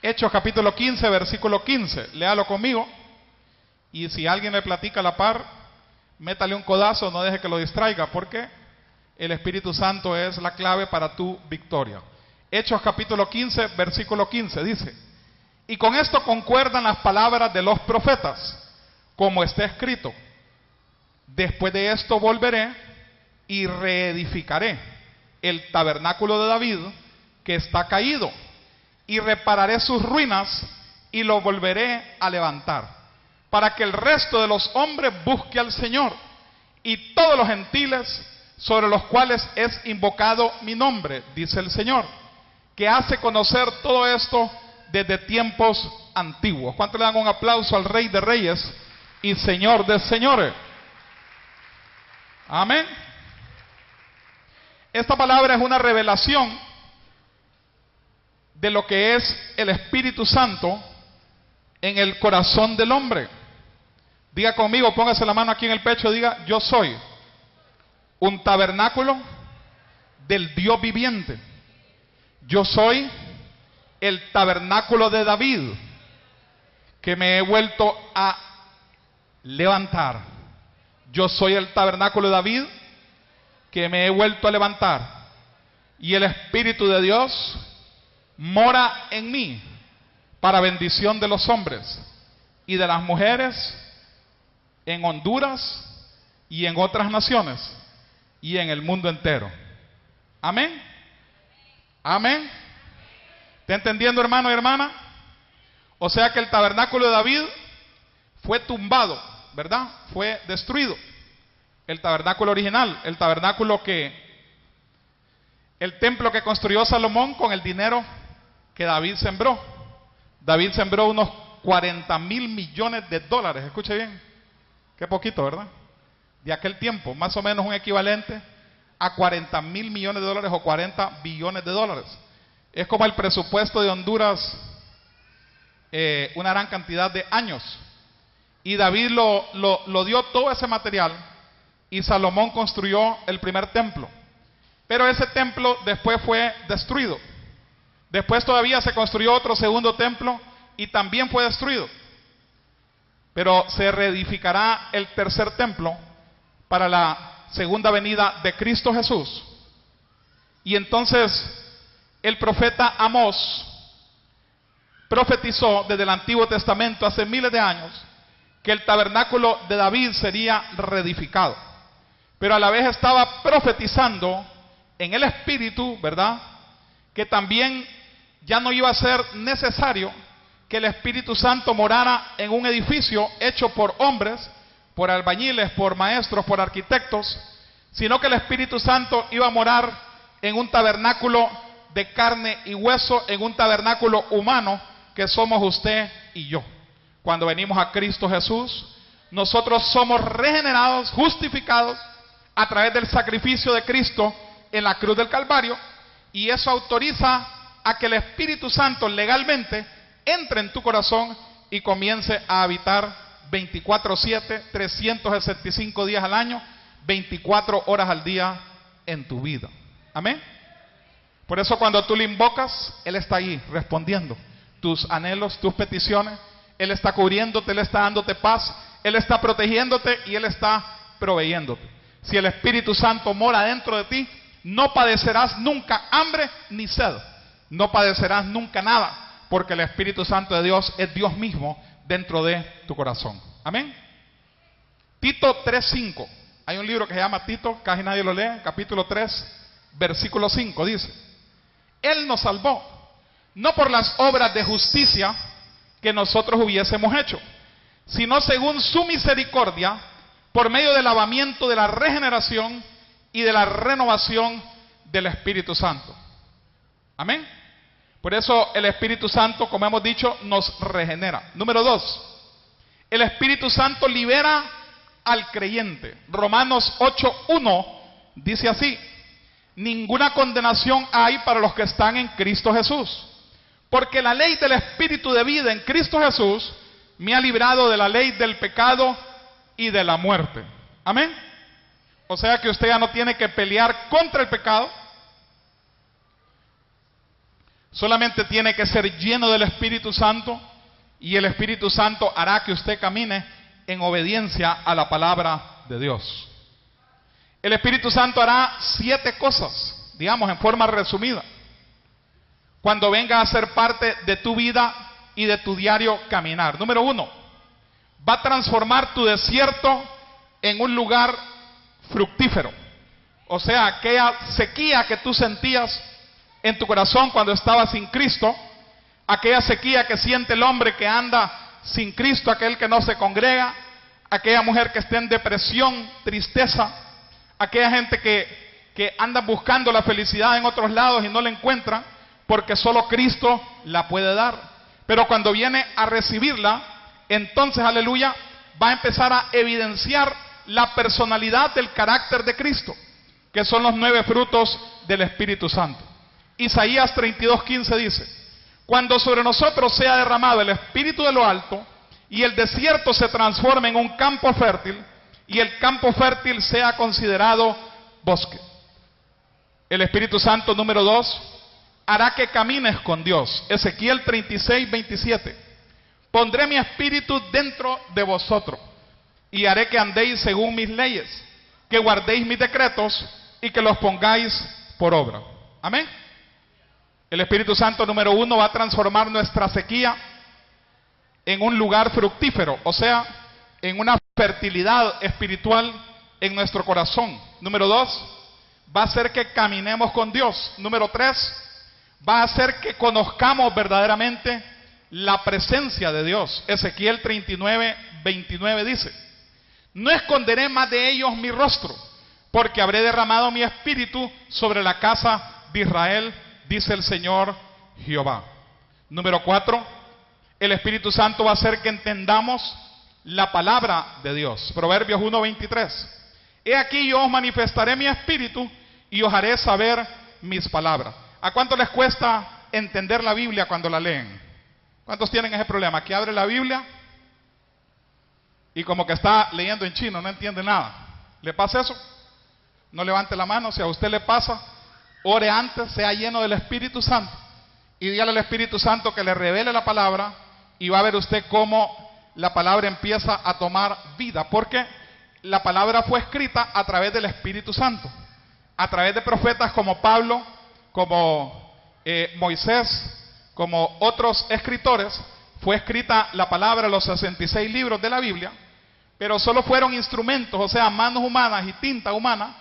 Hechos capítulo 15, versículo 15. Léalo conmigo. Y si alguien le platica a la par, métale un codazo, no deje que lo distraiga, porque el Espíritu Santo es la clave para tu victoria. Hechos capítulo 15, versículo 15 dice: y con esto concuerdan las palabras de los profetas, como está escrito: después de esto volveré y reedificaré el tabernáculo de David que está caído, y repararé sus ruinas y lo volveré a levantar, para que el resto de los hombres busque al Señor, y todos los gentiles sobre los cuales es invocado mi nombre, dice el Señor, que hace conocer todo esto desde tiempos antiguos. ¿Cuánto le dan un aplauso al Rey de Reyes y Señor de Señores? Amén. Esta palabra es una revelación de lo que es el Espíritu Santo en el corazón del hombre. Diga conmigo, póngase la mano aquí en el pecho, diga: yo soy un tabernáculo del Dios viviente. Yo soy el tabernáculo de David, que me he vuelto a levantar. Yo soy el tabernáculo de David, que me he vuelto a levantar. Y el Espíritu de Dios mora en mí para bendición de los hombres y de las mujeres en Honduras y en otras naciones y en el mundo entero. Amén. Amén. ¿Está entendiendo, hermano y hermana? O sea que el tabernáculo de David fue tumbado, ¿verdad? Fue destruido. El tabernáculo original, el tabernáculo el templo que construyó Salomón con el dinero que David sembró. David sembró unos 40,000 millones de dólares. Escuche bien, qué poquito, ¿verdad? De aquel tiempo, más o menos un equivalente a 40,000 millones de dólares o 40 billones de dólares. Es como el presupuesto de Honduras, una gran cantidad de años. Y David lo dio todo ese material, y Salomón construyó el primer templo. Pero ese templo después fue destruido. Después todavía se construyó otro segundo templo y también fue destruido. Pero se reedificará el tercer templo para la segunda venida de Cristo Jesús. Y entonces el profeta Amós profetizó desde el Antiguo Testamento hace miles de años que el tabernáculo de David sería reedificado. Pero a la vez estaba profetizando en el Espíritu, ¿verdad?, que también ya no iba a ser necesario que el Espíritu Santo morara en un edificio hecho por hombres, por albañiles, por maestros, por arquitectos, sino que el Espíritu Santo iba a morar en un tabernáculo de carne y hueso, en un tabernáculo humano que somos usted y yo. Cuando venimos a Cristo Jesús, nosotros somos regenerados, justificados a través del sacrificio de Cristo en la cruz del Calvario, y eso autoriza a que el Espíritu Santo legalmente entre en tu corazón y comience a habitar 24/7, 365 días al año, 24 horas al día en tu vida. Amén. Por eso cuando tú le invocas, Él está ahí respondiendo tus anhelos, tus peticiones. Él está cubriéndote, Él está dándote paz, Él está protegiéndote y Él está proveyéndote. Si el Espíritu Santo mora dentro de ti, no padecerás nunca hambre ni sed. No padecerás nunca nada, porque el Espíritu Santo de Dios es Dios mismo dentro de tu corazón. Amén. Tito 3:5. Hay un libro que se llama Tito, casi nadie lo lee, capítulo 3, versículo 5, dice: Él nos salvó, no por las obras de justicia que nosotros hubiésemos hecho, sino según su misericordia, por medio del lavamiento de la regeneración y de la renovación del Espíritu Santo. Amén. Por eso el Espíritu Santo, como hemos dicho, nos regenera. Número 2, el Espíritu Santo libera al creyente. Romanos 8:1 dice así: ninguna condenación hay para los que están en Cristo Jesús, porque la ley del Espíritu de vida en Cristo Jesús me ha librado de la ley del pecado y de la muerte. Amén. O sea que usted ya no tiene que pelear contra el pecado. Solamente tiene que ser lleno del Espíritu Santo y el Espíritu Santo hará que usted camine en obediencia a la palabra de Dios. El Espíritu Santo hará 7 cosas, digamos en forma resumida, cuando venga a ser parte de tu vida y de tu diario caminar. Número 1, va a transformar tu desierto en un lugar fructífero. O sea, aquella sequía que tú sentías en tu corazón cuando estabas sin Cristo, aquella sequía que siente el hombre que anda sin Cristo, aquel que no se congrega, aquella mujer que está en depresión, tristeza, aquella gente que anda buscando la felicidad en otros lados y no la encuentra, porque solo Cristo la puede dar. Pero cuando viene a recibirla, entonces, aleluya, va a empezar a evidenciar la personalidad del carácter de Cristo, que son los 9 frutos del Espíritu Santo. Isaías 32:15 dice: cuando sobre nosotros sea derramado el Espíritu de lo alto, y el desierto se transforme en un campo fértil, y el campo fértil sea considerado bosque. El Espíritu Santo, número 2, hará que camines con Dios. Ezequiel 36:27. Pondré mi espíritu dentro de vosotros, y haré que andéis según mis leyes, que guardéis mis decretos, y que los pongáis por obra. Amén. El Espíritu Santo, número 1, va a transformar nuestra sequía en un lugar fructífero, o sea, en una fertilidad espiritual en nuestro corazón. Número 2, va a hacer que caminemos con Dios. Número 3, va a hacer que conozcamos verdaderamente la presencia de Dios. Ezequiel 39:29 dice: no esconderé más de ellos mi rostro, porque habré derramado mi espíritu sobre la casa de Israel, dice el Señor Jehová. Número 4, el Espíritu Santo va a hacer que entendamos la palabra de Dios. Proverbios 1:23. He aquí yo os manifestaré mi espíritu y os haré saber mis palabras. ¿A cuánto les cuesta entender la Biblia cuando la leen? ¿Cuántos tienen ese problema? Que abre la Biblia y como que está leyendo en chino, no entiende nada. ¿Le pasa eso? No levante la mano. Si a usted le pasa, ore antes, sea lleno del Espíritu Santo y dígale al Espíritu Santo que le revele la palabra, y va a ver usted cómo la palabra empieza a tomar vida, porque la palabra fue escrita a través del Espíritu Santo, a través de profetas como Pablo, como Moisés, como otros escritores. Fue escrita la palabra, los 66 libros de la Biblia, pero solo fueron instrumentos, o sea, manos humanas y tinta humana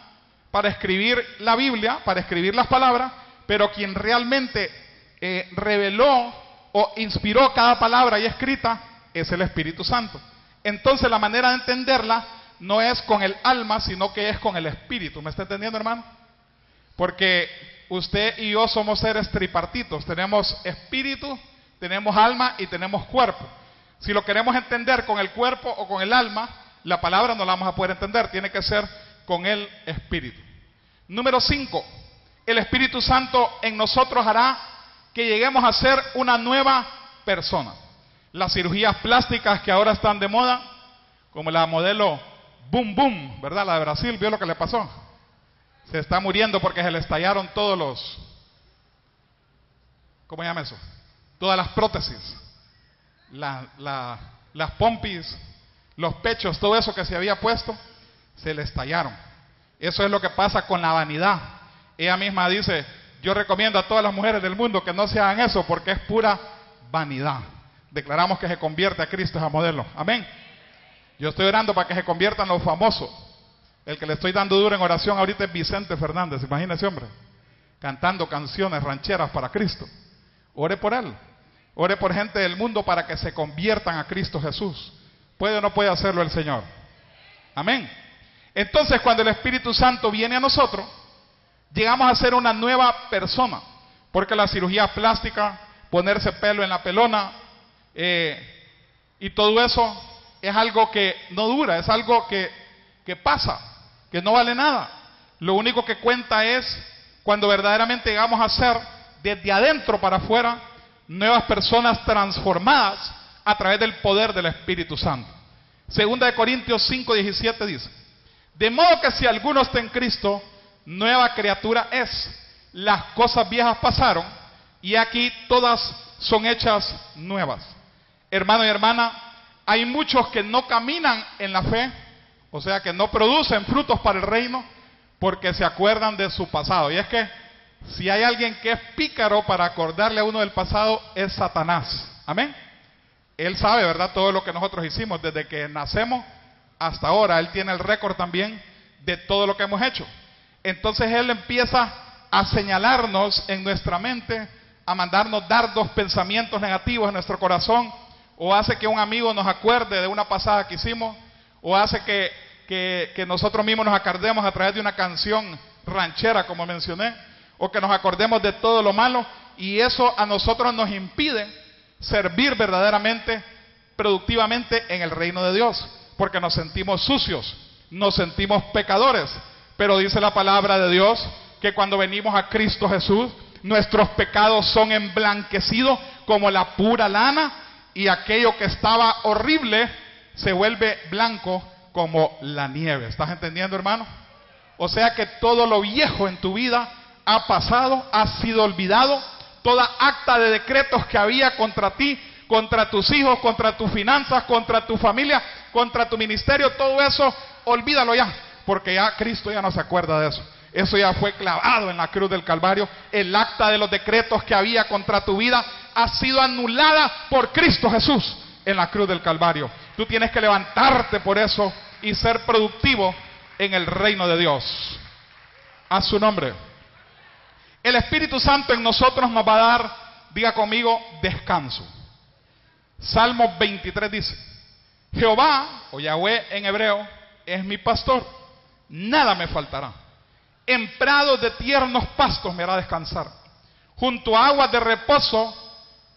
para escribir la Biblia, para escribir las palabras, pero quien realmente reveló o inspiró cada palabra y escrita es el Espíritu Santo. Entonces la manera de entenderla no es con el alma, sino que es con el Espíritu. ¿Me está entendiendo, hermano? Porque usted y yo somos seres tripartitos. Tenemos espíritu, tenemos alma y tenemos cuerpo. Si lo queremos entender con el cuerpo o con el alma, la palabra no la vamos a poder entender. Tiene que ser con el Espíritu. Número 5. El Espíritu Santo en nosotros hará que lleguemos a ser una nueva persona. Las cirugías plásticas que ahora están de moda, como la modelo Boom Boom, ¿verdad? La de Brasil, ¿vio lo que le pasó? Se está muriendo porque se le estallaron todos los, ¿cómo se llama eso? Todas las prótesis, las pompis, los pechos, todo eso que se había puesto, se le estallaron. Eso es lo que pasa con la vanidad. Ella misma dice: yo recomiendo a todas las mujeres del mundo que no se hagan eso porque es pura vanidad. Declaramos que se convierte a Cristo esa modelo. Amén. Yo estoy orando para que se conviertan los famosos. El que le estoy dando duro en oración ahorita es Vicente Fernández. Imagínese, hombre, cantando canciones rancheras para Cristo. Ore por él. Ore por gente del mundo para que se conviertan a Cristo Jesús. ¿Puede o no puede hacerlo el Señor? Amén. Entonces, cuando el Espíritu Santo viene a nosotros, llegamos a ser una nueva persona. Porque la cirugía plástica, ponerse pelo en la pelona, y todo eso es algo que no dura, es algo que pasa, que no vale nada. Lo único que cuenta es cuando verdaderamente llegamos a ser desde adentro para afuera nuevas personas transformadas a través del poder del Espíritu Santo. Segunda de Corintios 5:17 dice: de modo que si alguno está en Cristo, nueva criatura es. Las cosas viejas pasaron y aquí todas son hechas nuevas. Hermano y hermana, hay muchos que no caminan en la fe, o sea que no producen frutos para el reino, porque se acuerdan de su pasado. Y es que si hay alguien que es pícaro para acordarle a uno del pasado, es Satanás. Amén. Él sabe, ¿verdad?, todo lo que nosotros hicimos desde que nacemos hasta ahora. Él tiene el récord también de todo lo que hemos hecho. Entonces él empieza a señalarnos en nuestra mente, a mandarnos dardos, pensamientos negativos en nuestro corazón, o hace que un amigo nos acuerde de una pasada que hicimos, o hace que nosotros mismos nos acordemos a través de una canción ranchera, como mencioné, o que nos acordemos de todo lo malo, y eso a nosotros nos impide servir verdaderamente, productivamente en el reino de Dios, porque nos sentimos sucios, nos sentimos pecadores. Pero dice la palabra de Dios que cuando venimos a Cristo Jesús, nuestros pecados son emblanquecidos como la pura lana, y aquello que estaba horrible se vuelve blanco como la nieve. ¿Estás entendiendo, hermano? O sea que todo lo viejo en tu vida ha pasado, ha sido olvidado. Toda acta de decretos que había contra ti, contra tus hijos, contra tus finanzas, contra tu familia, contra tu ministerio, todo eso, olvídalo ya, porque ya Cristo ya no se acuerda de eso. Eso ya fue clavado en la cruz del Calvario. El acta de los decretos que había contra tu vida ha sido anulada por Cristo Jesús en la cruz del Calvario. Tú tienes que levantarte por eso y ser productivo en el reino de Dios. A su nombre. El Espíritu Santo en nosotros nos va a dar, diga conmigo, descanso. Salmo 23 dice: Jehová, o Yahweh en hebreo, es mi pastor, nada me faltará. En prados de tiernos pastos me hará descansar, junto a aguas de reposo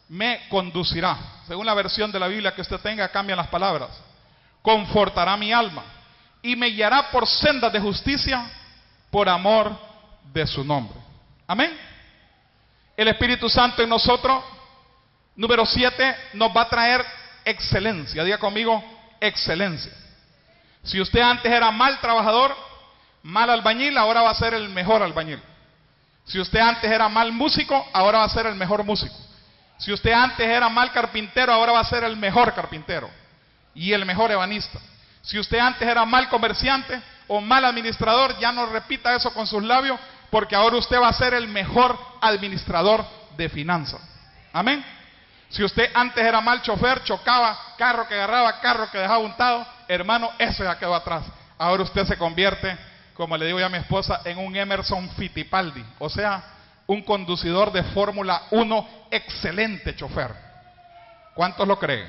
me conducirá. Según la versión de la Biblia que usted tenga, cambian las palabras. Confortará mi alma y me guiará por sendas de justicia por amor de su nombre. Amén. El Espíritu Santo en nosotros, número 7, nos va a traer excelencia. Diga conmigo, excelencia. Si usted antes era mal trabajador, mal albañil, ahora va a ser el mejor albañil. Si usted antes era mal músico, ahora va a ser el mejor músico. Si usted antes era mal carpintero, ahora va a ser el mejor carpintero y el mejor ebanista. Si usted antes era mal comerciante o mal administrador, ya no repita eso con sus labios, porque ahora usted va a ser el mejor administrador de finanzas. Amén. Si usted antes era mal chofer, chocaba, carro que agarraba, carro que dejaba untado, hermano, eso ya quedó atrás. Ahora usted se convierte, como le digo yo a mi esposa, en un Emerson Fittipaldi, o sea, un conducidor de Fórmula 1, excelente chofer. ¿Cuántos lo creen?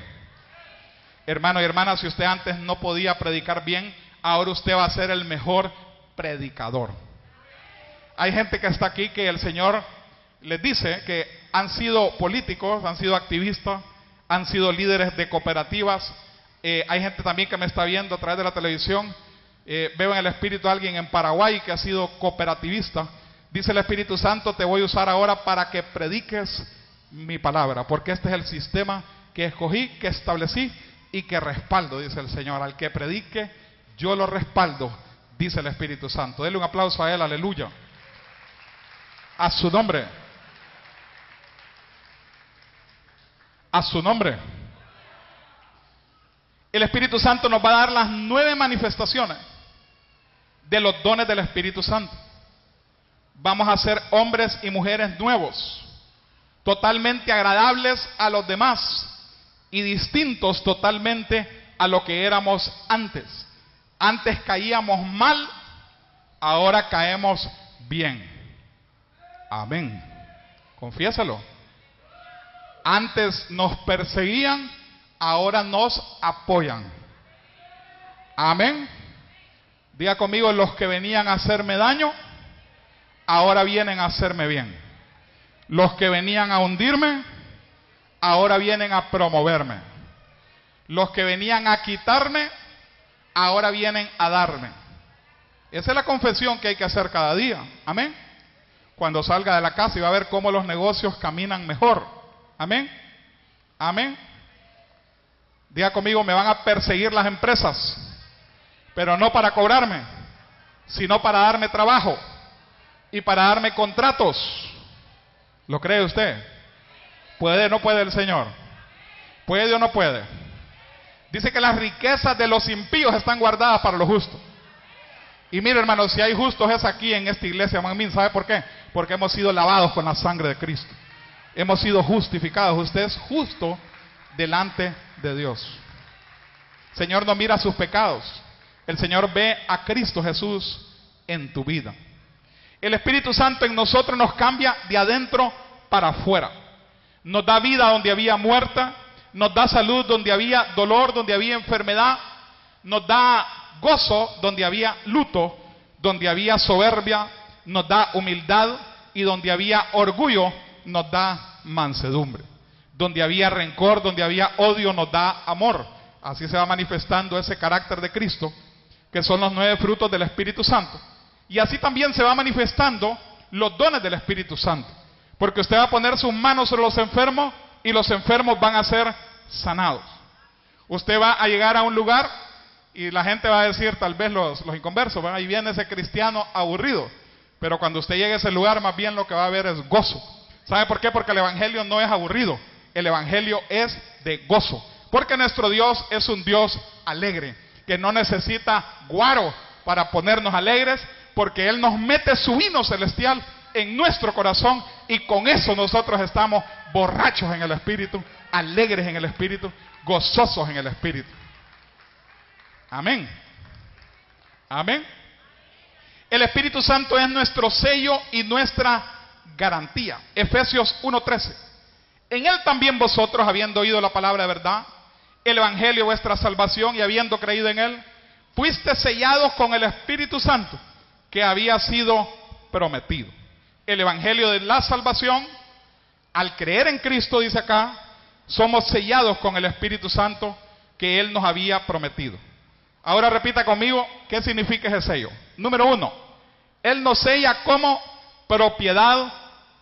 Hermano y hermana, si usted antes no podía predicar bien, ahora usted va a ser el mejor predicador. Hay gente que está aquí que el Señor les dice que han sido políticos, han sido activistas, han sido líderes de cooperativas. Hay gente también que me está viendo a través de la televisión. Veo en el Espíritu a alguien en Paraguay que ha sido cooperativista. Dice el Espíritu Santo: te voy a usar ahora para que prediques mi palabra, porque este es el sistema que escogí, que establecí y que respaldo, dice el Señor. Al que predique, yo lo respaldo, dice el Espíritu Santo. Denle un aplauso a él, aleluya. A su nombre. A su nombre. El Espíritu Santo nos va a dar las 9 manifestaciones de los dones del Espíritu Santo. Vamos a ser hombres y mujeres nuevos, totalmente agradables a los demás y distintos totalmente a lo que éramos antes. Antes caíamos mal, ahora caemos bien. Amén. Confiésalo. Antes nos perseguían, ahora nos apoyan. Amén. Diga conmigo: los que venían a hacerme daño, ahora vienen a hacerme bien. Los que venían a hundirme, ahora vienen a promoverme. Los que venían a quitarme, ahora vienen a darme. Esa es la confesión que hay que hacer cada día. Amén. Cuando salga de la casa y va a ver cómo los negocios caminan mejor. Amén. Amén. Diga conmigo: me van a perseguir las empresas, pero no para cobrarme, sino para darme trabajo y para darme contratos. ¿Lo cree usted? ¿Puede o no puede el Señor? ¿Puede o no puede? Dice que las riquezas de los impíos están guardadas para los justos. Y mire, hermanos, si hay justos es aquí en esta iglesia, Manmin. ¿Sabe por qué? Porque hemos sido lavados con la sangre de Cristo. Hemos sido justificados. Usted es justo delante de Dios. El Señor no mira sus pecados. El Señor ve a Cristo Jesús en tu vida. El Espíritu Santo en nosotros nos cambia de adentro para afuera. Nos da vida donde había muerte. Nos da salud donde había dolor, donde había enfermedad. Nos da gozo donde había luto, donde había soberbia. Nos da humildad, y donde había orgullo nos da mansedumbre. Donde había rencor, donde había odio, nos da amor. Así se va manifestando ese carácter de Cristo, que son los 9 frutos del Espíritu Santo. Y así también se va manifestando los dones del Espíritu Santo, porque usted va a poner sus manos sobre los enfermos y los enfermos van a ser sanados. Usted va a llegar a un lugar y la gente va a decir, tal vez los inconversos, ahí viene ese cristiano aburrido. Pero cuando usted llegue a ese lugar, más bien lo que va a haber es gozo. ¿Sabe por qué? Porque el Evangelio no es aburrido, el Evangelio es de gozo. Porque nuestro Dios es un Dios alegre, que no necesita guaro para ponernos alegres, porque Él nos mete su vino celestial en nuestro corazón, y con eso nosotros estamos borrachos en el Espíritu, alegres en el Espíritu, gozosos en el Espíritu. Amén. Amén. El Espíritu Santo es nuestro sello y nuestra garantía. Efesios 1:13. En Él también vosotros, habiendo oído la palabra de verdad, el Evangelio, vuestra salvación, y habiendo creído en Él, fuiste sellados con el Espíritu Santo que había sido prometido. El Evangelio de la salvación, al creer en Cristo, dice acá, somos sellados con el Espíritu Santo que Él nos había prometido. Ahora repita conmigo, ¿qué significa ese sello? Número 1, Él nos sella como propiedad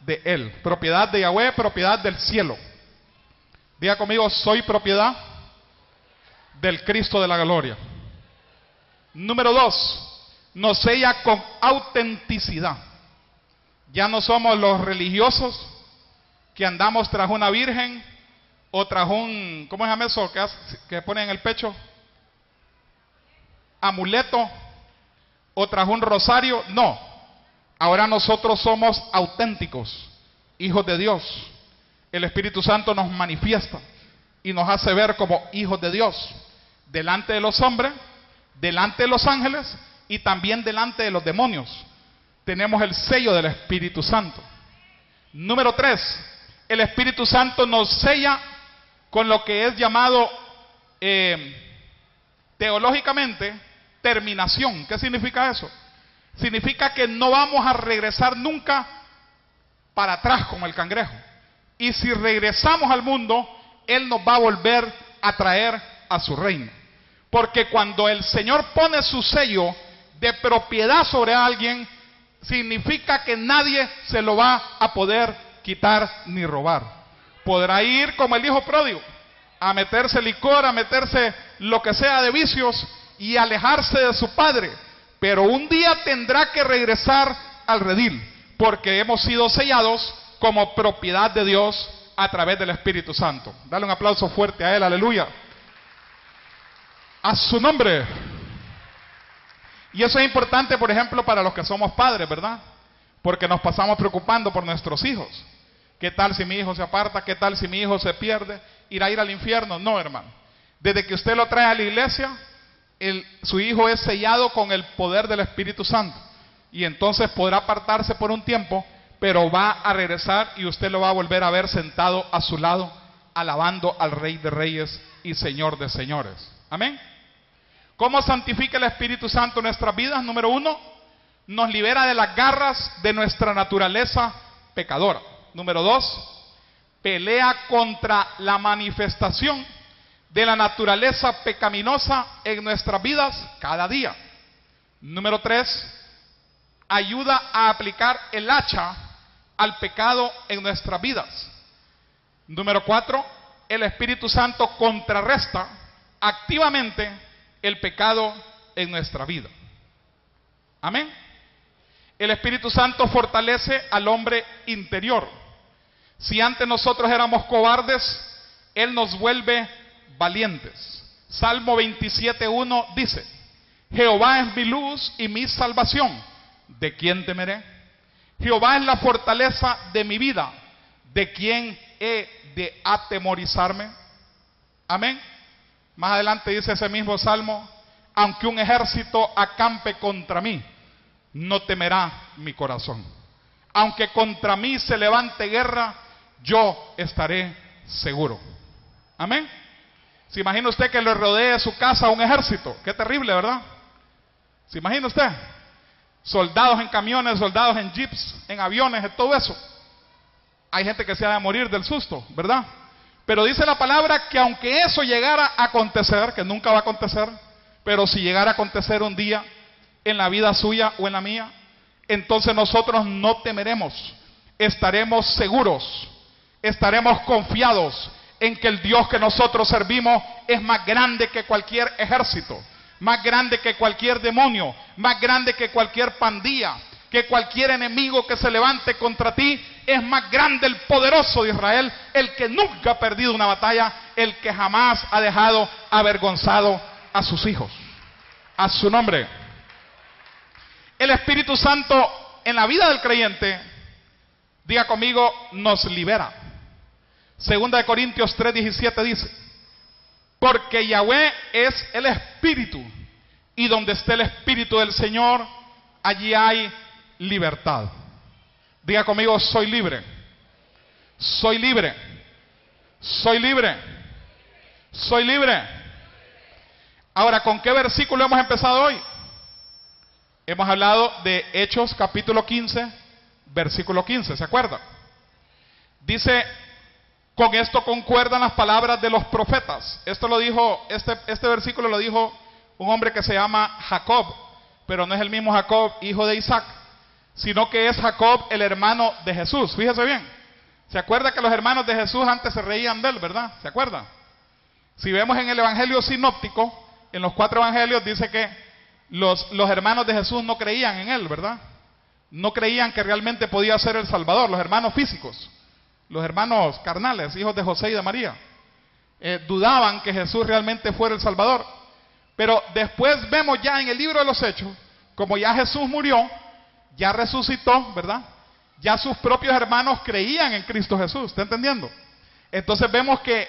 de Él, propiedad de Yahweh, propiedad del cielo. Diga conmigo, soy propiedad del Cristo de la gloria. Número 2, nos sella con autenticidad. Ya no somos los religiosos que andamos tras una virgen o tras un, ¿cómo se llama eso que ponen en el pecho? Amuleto, o tras un rosario. No, ahora nosotros somos auténticos, hijos de Dios. El Espíritu Santo nos manifiesta y nos hace ver como hijos de Dios, delante de los hombres, delante de los ángeles y también delante de los demonios. Tenemos el sello del Espíritu Santo. Número 3, el Espíritu Santo nos sella con lo que es llamado teológicamente terminación. ¿Qué significa eso? Significa que no vamos a regresar nunca para atrás como el cangrejo. Y si regresamos al mundo, Él nos va a volver a traer a su reino. Porque cuando el Señor pone su sello de propiedad sobre alguien, significa que nadie se lo va a poder quitar ni robar. Podrá ir como el hijo pródigo, a meterse licor, a meterse lo que sea de vicios y alejarse de su padre, pero un día tendrá que regresar al redil, porque hemos sido sellados como propiedad de Dios a través del Espíritu Santo. Dale un aplauso fuerte a Él, aleluya. A su nombre. Y eso es importante, por ejemplo, para los que somos padres, ¿verdad? Porque nos pasamos preocupando por nuestros hijos. ¿Qué tal si mi hijo se aparta? ¿Qué tal si mi hijo se pierde? ¿Irá a ir al infierno? No, hermano. Desde que usted lo trae a la iglesia, su hijo es sellado con el poder del Espíritu Santo. Y entonces podrá apartarse por un tiempo, pero va a regresar y usted lo va a volver a ver sentado a su lado, alabando al Rey de Reyes y Señor de Señores. Amén. ¿Cómo santifica el Espíritu Santo nuestras vidas? Número 1, nos libera de las garras de nuestra naturaleza pecadora. Número 2, pelea contra la manifestación de la naturaleza pecaminosa en nuestras vidas cada día. Número 3, ayuda a aplicar el hacha al pecado en nuestras vidas. Número 4, el Espíritu Santo contrarresta activamente el pecado en nuestra vida. Amén. El Espíritu Santo fortalece al hombre interior. Si antes nosotros éramos cobardes, Él nos vuelve valientes. Salmo 27:1 dice: Jehová es mi luz y mi salvación, ¿de quién temeré? Jehová es la fortaleza de mi vida, ¿de quién he de atemorizarme? Amén. Más adelante dice ese mismo salmo: aunque un ejército acampe contra mí, no temerá mi corazón. Aunque contra mí se levante guerra, yo estaré seguro. Amén. ¿Se imagina usted que le rodee su casa un ejército? Qué terrible, ¿verdad? ¿Se imagina usted? Soldados en camiones, soldados en jeeps, en aviones, en todo eso. Hay gente que se ha de morir del susto, ¿verdad? Pero dice la palabra que aunque eso llegara a acontecer, que nunca va a acontecer, pero si llegara a acontecer un día en la vida suya o en la mía, entonces nosotros no temeremos, estaremos seguros, estaremos confiados en que el Dios que nosotros servimos es más grande que cualquier ejército, más grande que cualquier demonio, más grande que cualquier pandilla, que cualquier enemigo que se levante contra ti. Es más grande el poderoso de Israel, el que nunca ha perdido una batalla, el que jamás ha dejado avergonzado a sus hijos. A su nombre. El Espíritu Santo en la vida del creyente, diga conmigo, nos libera. Segunda de Corintios 3:17 dice: porque Yahweh es el Espíritu, y donde esté el Espíritu del Señor, allí hay libertad. Diga conmigo, soy libre. Soy libre. Soy libre. Soy libre. Ahora, ¿con qué versículo hemos empezado hoy? Hemos hablado de Hechos capítulo 15, versículo 15, ¿se acuerda? Dice: con esto concuerdan las palabras de los profetas. Esto lo dijo, este versículo lo dijo un hombre que se llama Jacob, pero no es el mismo Jacob, hijo de Isaac, sino que es Jacob, el hermano de Jesús. Fíjese bien. ¿Se acuerda que los hermanos de Jesús antes se reían de él, verdad? ¿Se acuerda? Si vemos en el Evangelio sinóptico, en los 4 evangelios dice que los hermanos de Jesús no creían en él, ¿verdad? No creían que realmente podía ser el Salvador. Los hermanos físicos, los hermanos carnales, hijos de José y de María, dudaban que Jesús realmente fuera el Salvador. Pero después vemos ya en el libro de los Hechos, como ya Jesús murió, ya resucitó, ¿verdad? Ya sus propios hermanos creían en Cristo Jesús, ¿está entendiendo? Entonces vemos que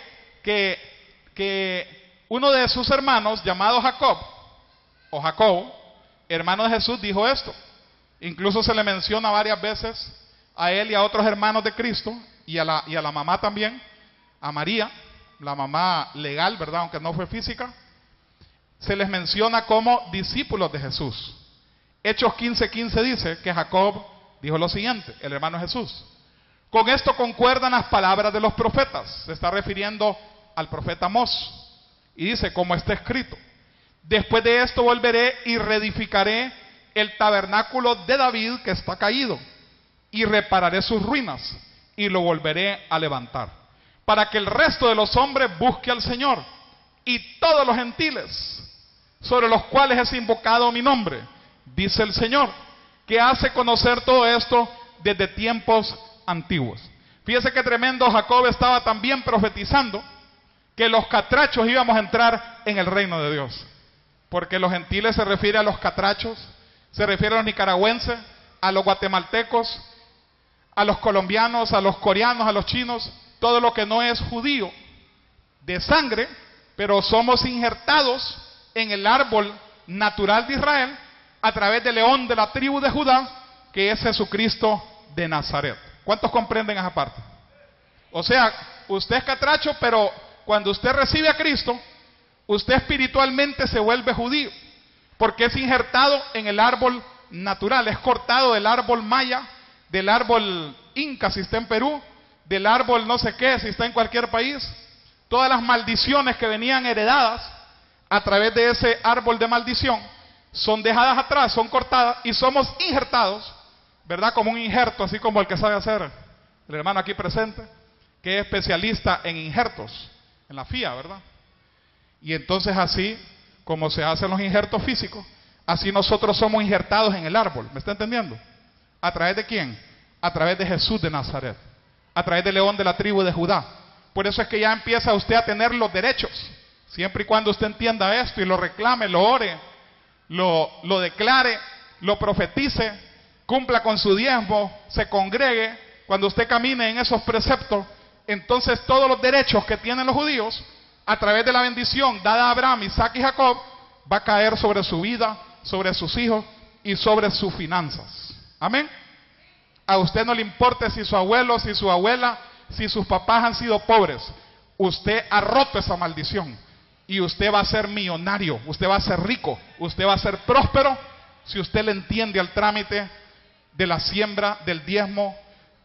uno de sus hermanos, llamado Jacob, o Jacob, hermano de Jesús, dijo esto. Incluso se le menciona varias veces a él y a otros hermanos de Cristo, y a la mamá también, a María, la mamá legal, ¿verdad? Aunque no fue física. Se les menciona como discípulos de Jesús. Hechos 15:15 dice que Jacob dijo lo siguiente, el hermano de Jesús: con esto concuerdan las palabras de los profetas. Se está refiriendo al profeta Amós. Y dice, como está escrito: después de esto volveré y reedificaré el tabernáculo de David que está caído, y repararé sus ruinas, y lo volveré a levantar, para que el resto de los hombres busque al Señor, y todos los gentiles sobre los cuales es invocado mi nombre, dice el Señor, que hace conocer todo esto desde tiempos antiguos. Fíjese que tremendo. Jacob estaba también profetizando que los catrachos íbamos a entrar en el reino de Dios, porque los gentiles se refiere a los catrachos, se refiere a los nicaragüenses, a los guatemaltecos, a los colombianos, a los coreanos, a los chinos, todo lo que no es judío de sangre, pero somos injertados en el árbol natural de Israel a través del león de la tribu de Judá, que es Jesucristo de Nazaret. ¿Cuántos comprenden esa parte? O sea, usted es catracho, pero cuando usted recibe a Cristo, usted espiritualmente se vuelve judío, porque es injertado en el árbol natural, es cortado del árbol maya, del árbol inca si está en Perú, del árbol no sé qué si está en cualquier país. Todas las maldiciones que venían heredadas a través de ese árbol de maldición son dejadas atrás, son cortadas, y somos injertados, ¿verdad? Como un injerto, así como el que sabe hacer el hermano aquí presente, que es especialista en injertos, en la FIA, ¿verdad? Y entonces así como se hacen los injertos físicos, así nosotros somos injertados en el árbol. ¿Me está entendiendo? ¿A través de quién? A través de Jesús de Nazaret. a través del león de la tribu de Judá. Por eso es que ya empieza usted a tener los derechos, siempre y cuando usted entienda esto y lo reclame, lo ore, lo declare, lo profetice, cumpla con su diezmo, se congregue. Cuando usted camine en esos preceptos, entonces todos los derechos que tienen los judíos, a través de la bendición dada a Abraham, Isaac y Jacob, va a caer sobre su vida, sobre sus hijos y sobre sus finanzas. Amén. A usted no le importa si su abuelo, si su abuela, si sus papás han sido pobres. Usted ha roto esa maldición y usted va a ser millonario, usted va a ser rico, usted va a ser próspero si usted le entiende al trámite de la siembra, del diezmo,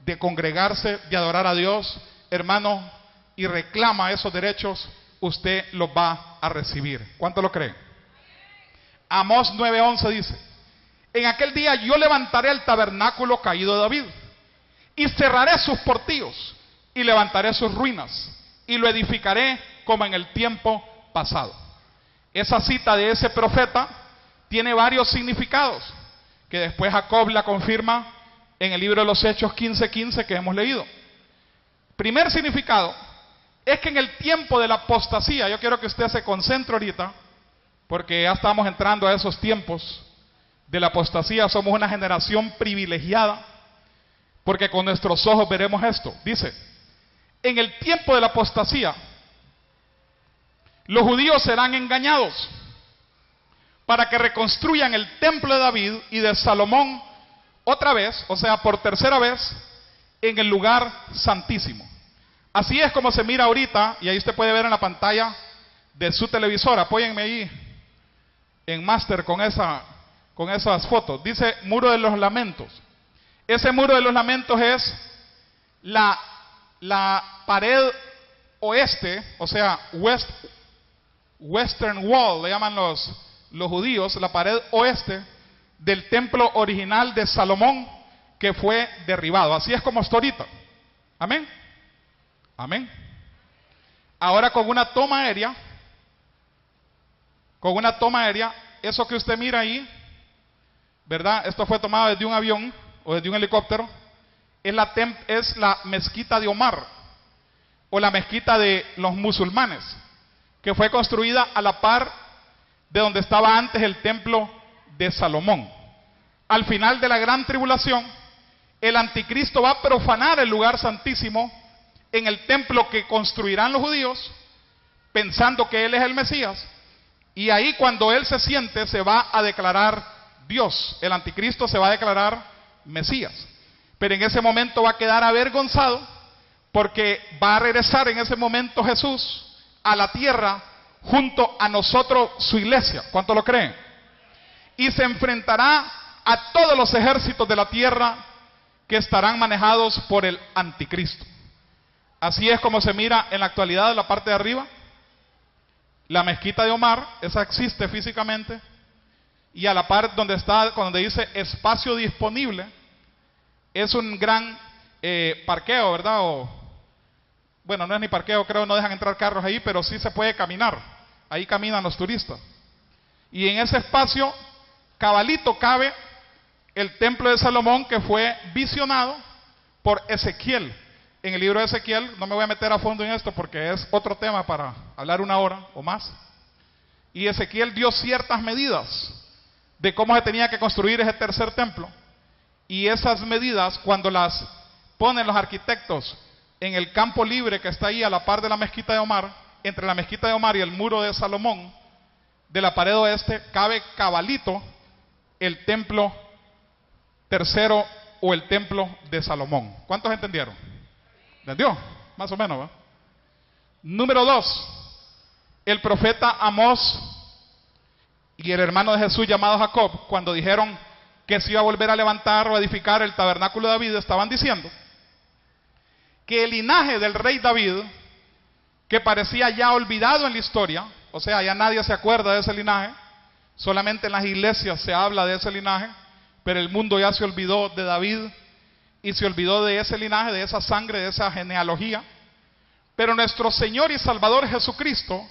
de congregarse, de adorar a Dios, hermano, y reclama esos derechos, usted los va a recibir. ¿Cuánto lo creen? Amós 9:11 dice: en aquel día yo levantaré el tabernáculo caído de David, y cerraré sus portillos, y levantaré sus ruinas, y lo edificaré como en el tiempo pasado. Esa cita de ese profeta tiene varios significados, que después Jacob la confirma en el libro de los Hechos 15:15 que hemos leído. Primer significado es que en el tiempo de la apostasía, yo quiero que usted se concentre ahorita, porque ya estamos entrando a esos tiempos de la apostasía. Somos una generación privilegiada, porque con nuestros ojos veremos esto. Dice, en el tiempo de la apostasía, los judíos serán engañados para que reconstruyan el templo de David y de Salomón otra vez, o sea, por tercera vez, en el lugar santísimo. Así es como se mira ahorita, y ahí usted puede ver en la pantalla de su televisor. Apóyenme ahí en máster con esas fotos. Dice Muro de los Lamentos. Ese Muro de los Lamentos es la pared oeste, o sea, Western Wall, le llaman los judíos, la pared oeste del templo original de Salomón, que fue derribado. Así es como está ahorita. Amén. Amén. Ahora con una toma aérea, eso que usted mira ahí, ¿verdad? Esto fue tomado desde un avión o desde un helicóptero. Es la mezquita de Omar, o la mezquita de los musulmanes, que fue construida a la par de donde estaba antes el templo de Salomón. Al final de la gran tribulación, el anticristo va a profanar el lugar santísimo en el templo que construirán los judíos, pensando que él es el Mesías, y ahí cuando él se siente se va a declarar Dios. El anticristo se va a declarar Mesías, pero en ese momento va a quedar avergonzado, porque va a regresar en ese momento Jesús a la tierra junto a nosotros, su iglesia. ¿Cuánto lo creen? Y se enfrentará a todos los ejércitos de la tierra que estarán manejados por el anticristo. Así es como se mira en la actualidad en la parte de arriba. La mezquita de Omar, esa existe físicamente, y a la par donde está, donde dice espacio disponible, es un gran parqueo, ¿verdad? Bueno, no es ni parqueo, creo, no dejan entrar carros ahí, pero sí se puede caminar. Ahí caminan los turistas. Y en ese espacio, cabalito, cabe el templo de Salomón, que fue visionado por Ezequiel. En el libro de Ezequiel, no me voy a meter a fondo en esto porque es otro tema para hablar una hora o más. Y Ezequiel dio ciertas medidas de cómo se tenía que construir ese tercer templo. Y esas medidas, cuando las ponen los arquitectos en el campo libre que está ahí a la par de la mezquita de Omar, entre la mezquita de Omar y el muro de Salomón, de la pared oeste, cabe cabalito el templo tercero o el templo de Salomón. ¿Cuántos entendieron? ¿Entendió? Más o menos, ¿va? Número 2, el profeta Amós y el hermano de Jesús llamado Jacob, cuando dijeron que se iba a volver a levantar o edificar el tabernáculo de David, estaban diciendo que el linaje del rey David, que parecía ya olvidado en la historia, o sea, ya nadie se acuerda de ese linaje, solamente en las iglesias se habla de ese linaje, pero el mundo ya se olvidó de David y se olvidó de ese linaje, de esa sangre, de esa genealogía. Pero nuestro Señor y Salvador Jesucristo,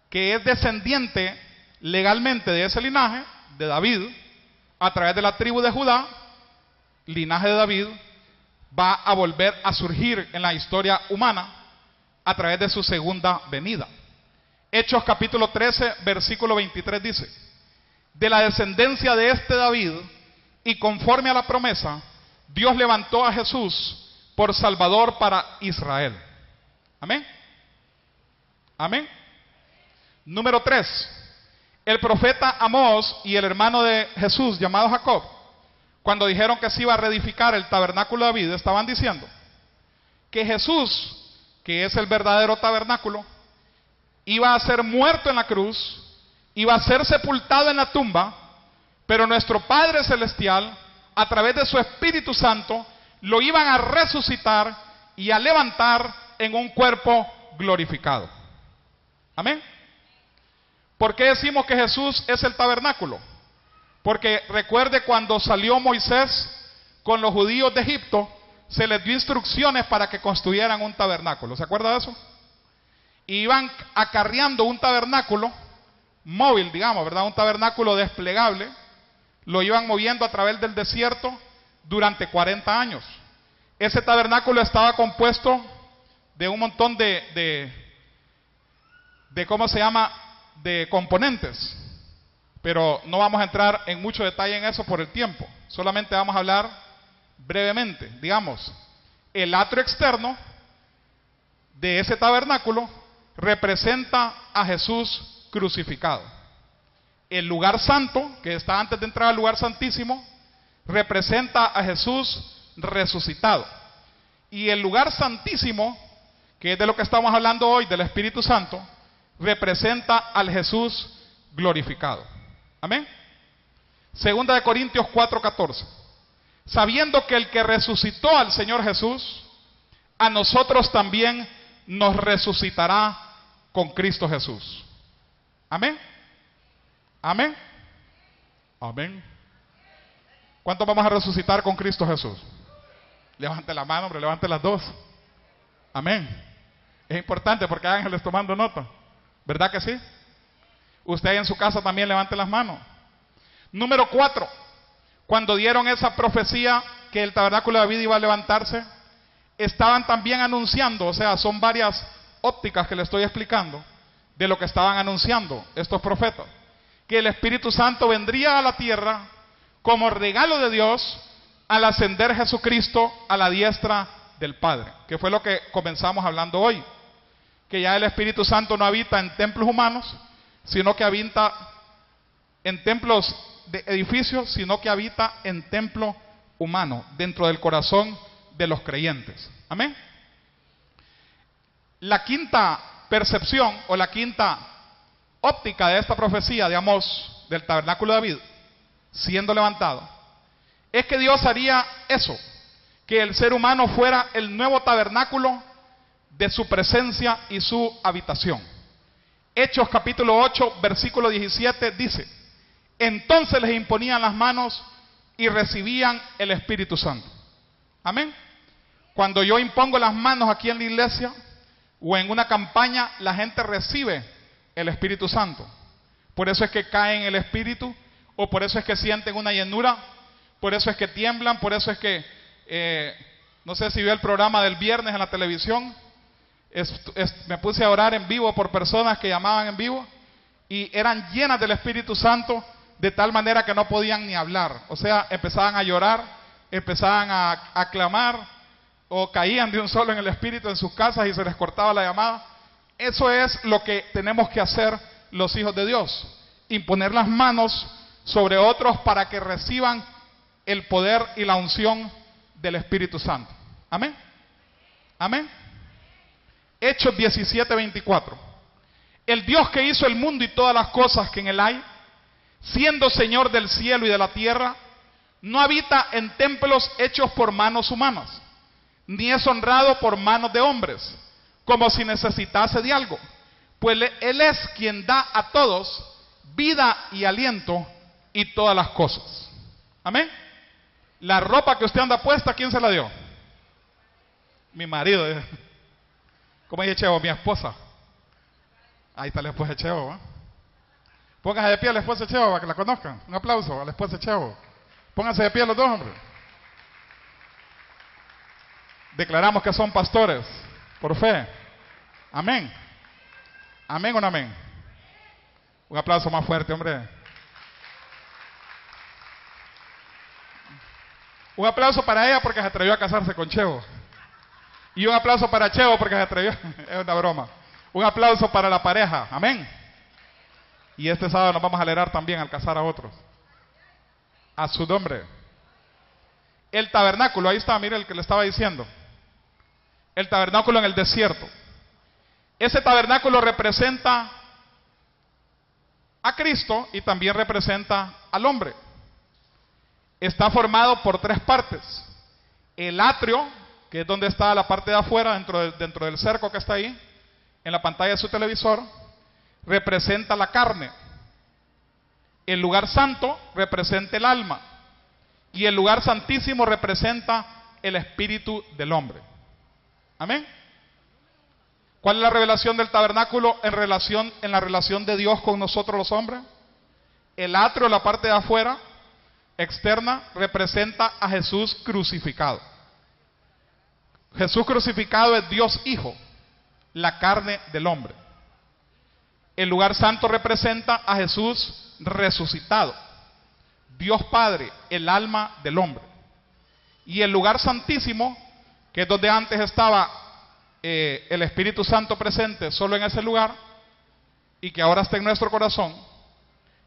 que es descendiente legalmente de ese linaje, de David, a través de la tribu de Judá, linaje de David, va a volver a surgir en la historia humana a través de su segunda venida. Hechos capítulo 13, versículo 23 dice: de la descendencia de este David, y conforme a la promesa, Dios levantó a Jesús por Salvador para Israel. Amén. Amén. Número 3. El profeta Amós y el hermano de Jesús, llamado Jacob, cuando dijeron que se iba a reedificar el tabernáculo de David, estaban diciendo que Jesús, que es el verdadero tabernáculo, iba a ser muerto en la cruz, iba a ser sepultado en la tumba, pero nuestro Padre Celestial, a través de su Espíritu Santo, lo iban a resucitar y a levantar en un cuerpo glorificado. Amén. ¿Por qué decimos que Jesús es el tabernáculo? Porque recuerde, cuando salió Moisés con los judíos de Egipto, se les dio instrucciones para que construyeran un tabernáculo. ¿Se acuerda de eso? Iban acarreando un tabernáculo móvil, digamos, ¿verdad? Un tabernáculo desplegable. Lo iban moviendo a través del desierto durante 40 años. Ese tabernáculo estaba compuesto de un montón de ¿cómo se llama? De componentes. Pero no vamos a entrar en mucho detalle en eso por el tiempo. Solamente vamos a hablar brevemente. Digamos, el atrio externo de ese tabernáculo representa a Jesús crucificado. El lugar santo, que está antes de entrar al lugar santísimo, representa a Jesús resucitado. Y el lugar santísimo, que es de lo que estamos hablando hoy, del Espíritu Santo, representa al Jesús glorificado. Amén. Segunda de Corintios 4:14. Sabiendo que el que resucitó al Señor Jesús, a nosotros también nos resucitará con Cristo Jesús. Amén. Amén. Amén. ¿Cuántos vamos a resucitar con Cristo Jesús? Levante la mano, hombre, levante las dos. Amén. Es importante porque hay ángeles tomando nota. ¿Verdad que sí? Usted ahí en su casa también levante las manos. Número 4. Cuando dieron esa profecía que el tabernáculo de David iba a levantarse, estaban también anunciando, o sea, son varias ópticas que le estoy explicando de lo que estaban anunciando estos profetas, que el Espíritu Santo vendría a la tierra como regalo de Dios al ascender Jesucristo a la diestra del Padre, que fue lo que comenzamos hablando hoy, que ya el Espíritu Santo no habita en templos humanos, sino que habita en templos de edificios, sino que habita en templo humano, dentro del corazón de los creyentes. Amén. La quinta percepción o la quinta óptica de esta profecía de Amós, del tabernáculo de David siendo levantado, es que Dios haría eso, que el ser humano fuera el nuevo tabernáculo de su presencia y su habitación. Hechos capítulo 8, versículo 17 dice: entonces les imponían las manos y recibían el Espíritu Santo. Amén. Cuando yo impongo las manos aquí en la iglesia o en una campaña, la gente recibe el Espíritu Santo. Por eso es que caen en el Espíritu, o por eso es que sienten una llenura, por eso es que tiemblan, por eso es que, no sé si vio el programa del viernes en la televisión, me puse a orar en vivo por personas que llamaban en vivo y eran llenas del Espíritu Santo de tal manera que no podían ni hablar. O sea, empezaban a llorar, empezaban a clamar, o caían de un solo en el Espíritu en sus casas y se les cortaba la llamada. Eso es lo que tenemos que hacer los hijos de Dios: imponer las manos sobre otros para que reciban el poder y la unción del Espíritu Santo. Amén. Amén. Hechos 17:24. El Dios que hizo el mundo y todas las cosas que en él hay, siendo Señor del cielo y de la tierra, no habita en templos hechos por manos humanas, ni es honrado por manos de hombres, como si necesitase de algo, pues Él es quien da a todos vida y aliento y todas las cosas. Amén. La ropa que usted anda puesta, ¿quién se la dio? Mi marido. ¿Cómo dice Chevo? Mi esposa. Ahí está la esposa de Chevo, ¿eh? Póngase de pie a la esposa de Chevo para que la conozcan. Un aplauso a la esposa de Chevo. Pónganse de pie los dos, hombre. Declaramos que son pastores por fe. Amén. Amén o no amén. Un aplauso más fuerte, hombre. Un aplauso para ella porque se atrevió a casarse con Chevo. Y un aplauso para Chevo porque se atrevió. Es una broma. Un aplauso para la pareja. Amén. Y este sábado nos vamos a alegrar también al casar a otros. A su nombre. El tabernáculo, ahí está, mire el que le estaba diciendo. El tabernáculo en el desierto. Ese tabernáculo representa a Cristo y también representa al hombre. Está formado por tres partes. El atrio, que es donde está la parte de afuera, dentro del cerco que está ahí, en la pantalla de su televisor, representa la carne. El lugar santo representa el alma. Y el lugar santísimo representa el espíritu del hombre. Amén. ¿Cuál es la revelación del tabernáculo en la relación de Dios con nosotros los hombres? El atrio, la parte de afuera, externa, representa a Jesús crucificado. Jesús crucificado es Dios Hijo, la carne del hombre. El lugar santo representa a Jesús resucitado, Dios Padre, el alma del hombre. Y el lugar santísimo, que es donde antes estaba el Espíritu Santo presente solo en ese lugar, y que ahora está en nuestro corazón,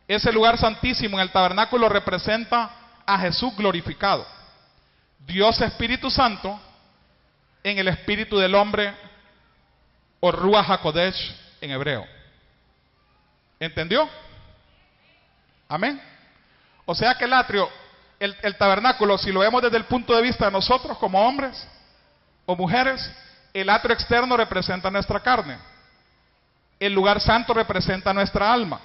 ese lugar santísimo en el tabernáculo representa a Jesús glorificado, Dios Espíritu Santo en el espíritu del hombre, o Ruach HaKodesh en hebreo. ¿Entendió? Amén. O sea que el atrio, el tabernáculo, si lo vemos desde el punto de vista de nosotros como hombres o mujeres, el atrio externo representa nuestra carne, el lugar santo representa nuestra alma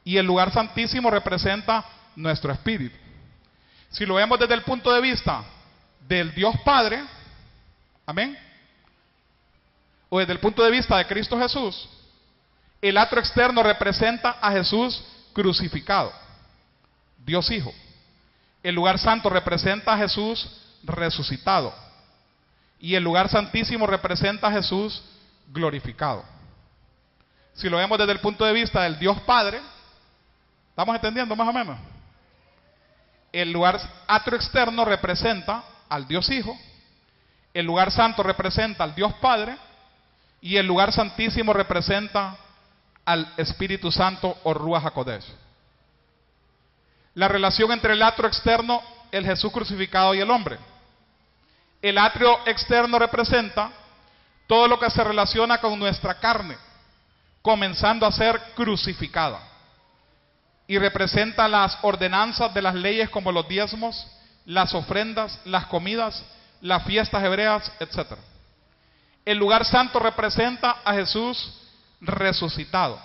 y el lugar santísimo representa nuestro espíritu. Si lo vemos desde el punto de vista del Dios Padre, amén, o desde el punto de vista de Cristo Jesús, el atrio externo representa a Jesús crucificado, Dios Hijo. El lugar santo representa a Jesús resucitado. Y el lugar santísimo representa a Jesús glorificado. Si lo vemos desde el punto de vista del Dios Padre, ¿estamos entendiendo más o menos? El lugar atrio externo representa al Dios Hijo. El lugar santo representa al Dios Padre. Y el lugar santísimo representa al Espíritu Santo o Ruach HaKodesh. La relación entre el atrio externo, el Jesús crucificado y el hombre. El atrio externo representa todo lo que se relaciona con nuestra carne, comenzando a ser crucificada. Y representa las ordenanzas de las leyes como los diezmos, las ofrendas, las comidas, las fiestas hebreas, etc. El lugar santo representa a Jesús resucitado.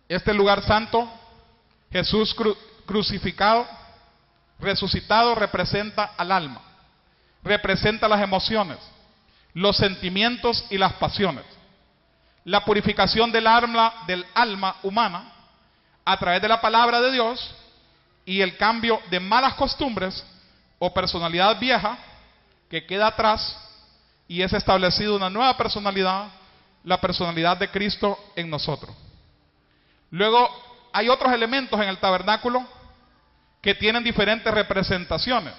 Este lugar santo, Jesús crucificado, resucitado, representa al alma. Representa las emociones, los sentimientos y las pasiones. La purificación del alma humana a través de la palabra de Dios y el cambio de malas costumbres o personalidad vieja que queda atrás y es establecida una nueva personalidad, la personalidad de Cristo en nosotros. Luego hay otros elementos en el tabernáculo que tienen diferentes representaciones,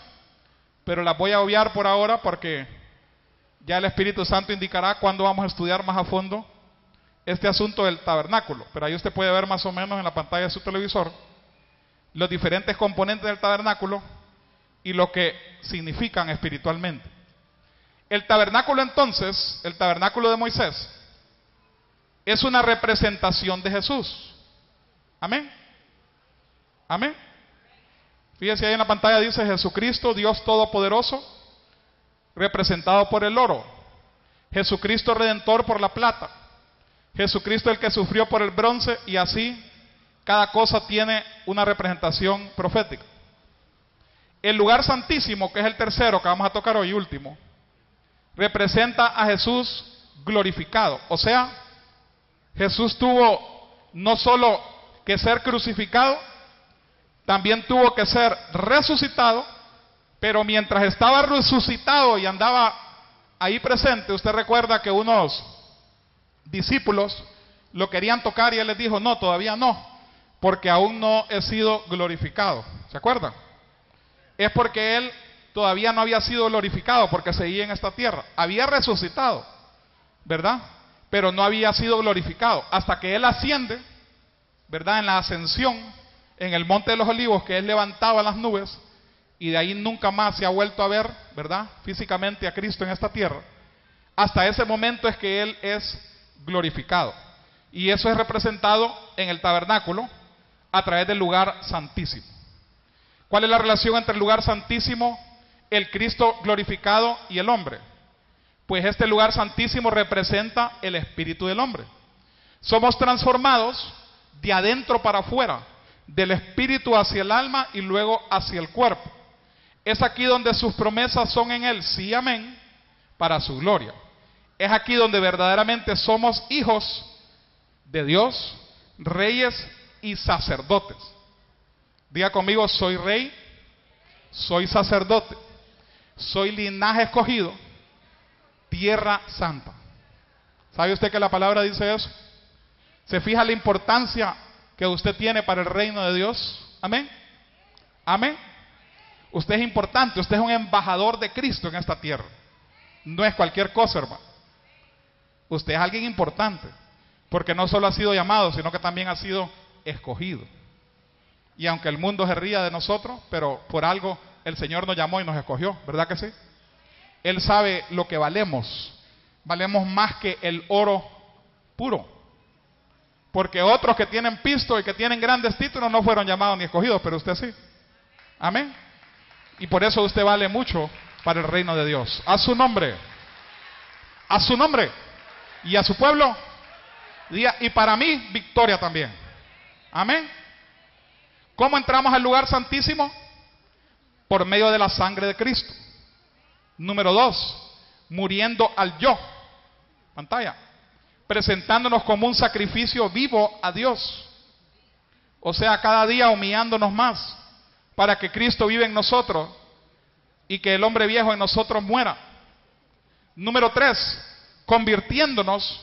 pero las voy a obviar por ahora porque ya el Espíritu Santo indicará cuándo vamos a estudiar más a fondo este asunto del tabernáculo. Pero ahí usted puede ver más o menos en la pantalla de su televisor los diferentes componentes del tabernáculo y lo que significan espiritualmente. El tabernáculo entonces, el tabernáculo de Moisés, es una representación de Jesús. Amén. Amén. Fíjese ahí en la pantalla dice Jesucristo, Dios Todopoderoso, representado por el oro. Jesucristo Redentor por la plata. Jesucristo el que sufrió por el bronce, y así cada cosa tiene una representación profética. El lugar santísimo, que es el tercero que vamos a tocar hoy, último, representa a Jesús glorificado. O sea, Jesús tuvo no solo que ser crucificado, también tuvo que ser resucitado, pero mientras estaba resucitado y andaba ahí presente, usted recuerda que unos discípulos lo querían tocar y él les dijo, no, todavía no, porque aún no he sido glorificado. ¿Se acuerdan? Es porque él todavía no había sido glorificado, porque seguía en esta tierra. Había resucitado, ¿verdad? Pero no había sido glorificado. Hasta que él asciende, ¿verdad? En la ascensión, en el Monte de los Olivos, que él levantaba las nubes, y de ahí nunca más se ha vuelto a ver, ¿verdad? Físicamente a Cristo en esta tierra. Hasta ese momento es que él es glorificado. Y eso es representado en el tabernáculo a través del lugar santísimo. ¿Cuál es la relación entre el lugar santísimo, el Cristo glorificado y el hombre? Pues este lugar santísimo representa el espíritu del hombre. Somos transformados de adentro para afuera, del espíritu hacia el alma y luego hacia el cuerpo. Es aquí donde sus promesas son en él, sí, amén, para su gloria. Es aquí donde verdaderamente somos hijos de Dios, reyes y sacerdotes. Diga conmigo, soy rey, soy sacerdote, soy linaje escogido, tierra santa. ¿Sabe usted que la palabra dice eso? ¿Se fija la importancia que usted tiene para el reino de Dios? Amén. Amén. Usted es importante, usted es un embajador de Cristo en esta tierra. No es cualquier cosa, hermano. Usted es alguien importante, porque no solo ha sido llamado, sino que también ha sido escogido. Y aunque el mundo se ría de nosotros, pero por algo el Señor nos llamó y nos escogió, ¿verdad que sí? Él sabe lo que valemos. Valemos más que el oro puro. Porque otros que tienen pisto y que tienen grandes títulos no fueron llamados ni escogidos, pero usted sí. Amén. Y por eso usted vale mucho para el reino de Dios. A su nombre. A su nombre. Y a su pueblo. Y para mí, victoria también. Amén. ¿Cómo entramos al lugar santísimo? Por medio de la sangre de Cristo. Número 2, muriendo al yo. Pantalla. Presentándonos como un sacrificio vivo a Dios. O sea, cada día humillándonos más para que Cristo viva en nosotros y que el hombre viejo en nosotros muera. Número 3, convirtiéndonos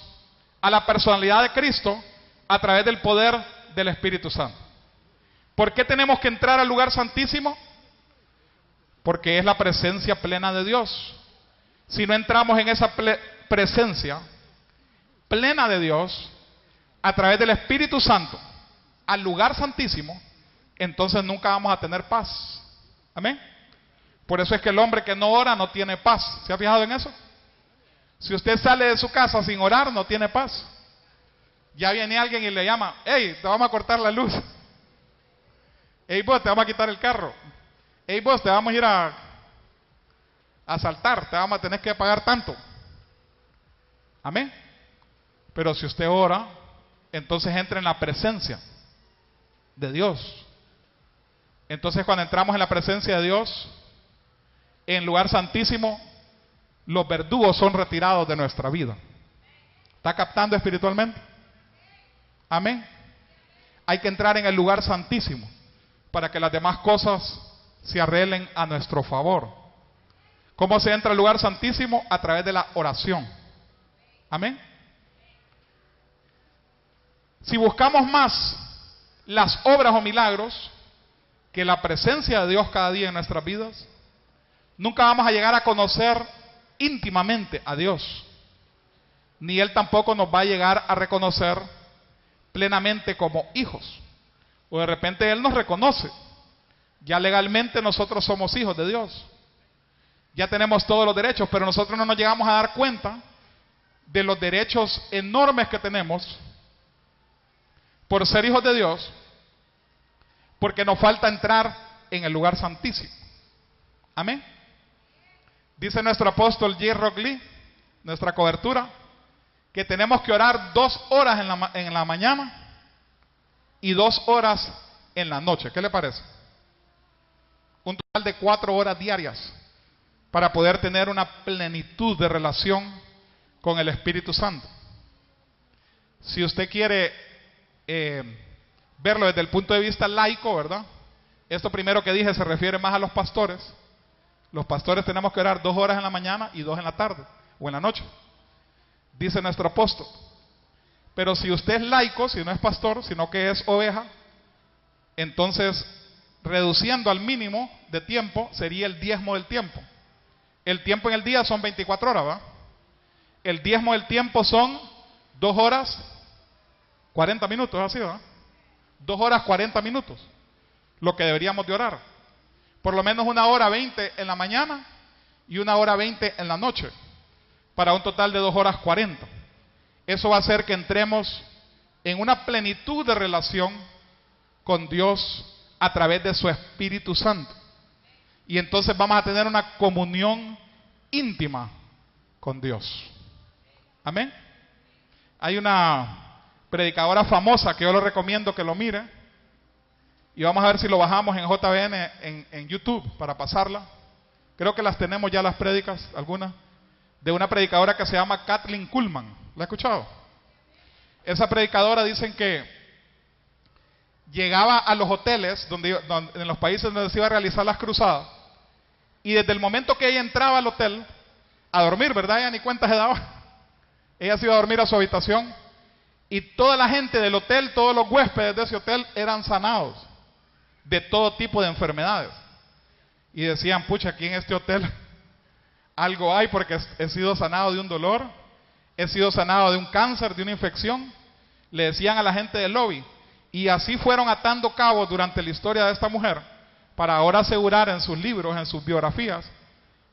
a la personalidad de Cristo a través del poder del Espíritu Santo. ¿Por qué tenemos que entrar al lugar santísimo? Porque es la presencia plena de Dios. Si no entramos en esa presencia plena de Dios, a través del Espíritu Santo, al lugar santísimo, entonces nunca vamos a tener paz. Amén. Por eso es que el hombre que no ora no tiene paz. ¿Se ha fijado en eso? Si usted sale de su casa sin orar, no tiene paz. Ya viene alguien y le llama, hey, te vamos a cortar la luz. Hey, vos, te vamos a quitar el carro. Hey, vos, te vamos a ir a asaltar, te vamos a tener que pagar tanto. Amén. Pero si usted ora, entonces entra en la presencia de Dios. Entonces cuando entramos en la presencia de Dios, en el lugar santísimo, los verdugos son retirados de nuestra vida. ¿Está captando espiritualmente? Amén. Hay que entrar en el lugar santísimo para que las demás cosas se arreglen a nuestro favor. ¿Cómo se entra al lugar santísimo? A través de la oración. Amén. Si buscamos más las obras o milagros que la presencia de Dios cada día en nuestras vidas, nunca vamos a llegar a conocer íntimamente a Dios. Ni Él tampoco nos va a llegar a reconocer plenamente como hijos. O de repente Él nos reconoce. Ya legalmente nosotros somos hijos de Dios. Ya tenemos todos los derechos, pero nosotros no nos llegamos a dar cuenta de los derechos enormes que tenemos por ser hijos de Dios, porque nos falta entrar en el lugar santísimo. Amén. Dice nuestro apóstol J. Rock Lee, nuestra cobertura, que tenemos que orar 2 horas en la mañana y 2 horas en la noche. ¿Qué le parece? Un total de 4 horas diarias para poder tener una plenitud de relación con el Espíritu Santo. Si usted quiere verlo desde el punto de vista laico, ¿verdad? Esto primero que dije se refiere más a los pastores. Los pastores tenemos que orar 2 horas en la mañana y 2 en la tarde. o en la noche, dice nuestro apóstol. Pero si usted es laico, si no es pastor, sino que es oveja, entonces reduciendo al mínimo de tiempo sería el diezmo del tiempo. El tiempo en el día son 24 horas, ¿va? El diezmo del tiempo son 2 horas 40 minutos, así, ¿va? 2 horas 40 minutos, lo que deberíamos de orar. Por lo menos 1 hora 20 en la mañana y 1 hora 20 en la noche, para un total de 2 horas 40. Eso va a hacer que entremos en una plenitud de relación con Dios a través de su Espíritu Santo. Y entonces vamos a tener una comunión íntima con Dios. Amén. Hay una predicadora famosa que yo le recomiendo que lo mire. Y vamos a ver si lo bajamos en JBN en YouTube para pasarla. Creo que las tenemos ya las prédicas, algunas. De una predicadora que se llama Kathleen Kuhlman. ¿La ha escuchado? Esa predicadora dicen que llegaba a los hoteles en los países donde se iba a realizar las cruzadas, y desde el momento que ella entraba al hotel a dormir, ¿verdad? Ella ni cuenta se daba. Ella se iba a dormir a su habitación y toda la gente del hotel, todos los huéspedes de ese hotel eran sanados de todo tipo de enfermedades. Y decían, pucha, aquí en este hotel algo hay, porque he sido sanado de un dolor, he sido sanado de un cáncer, de una infección. Le decían a la gente del lobby. Y así fueron atando cabos durante la historia de esta mujer, para ahora asegurar en sus libros, en sus biografías,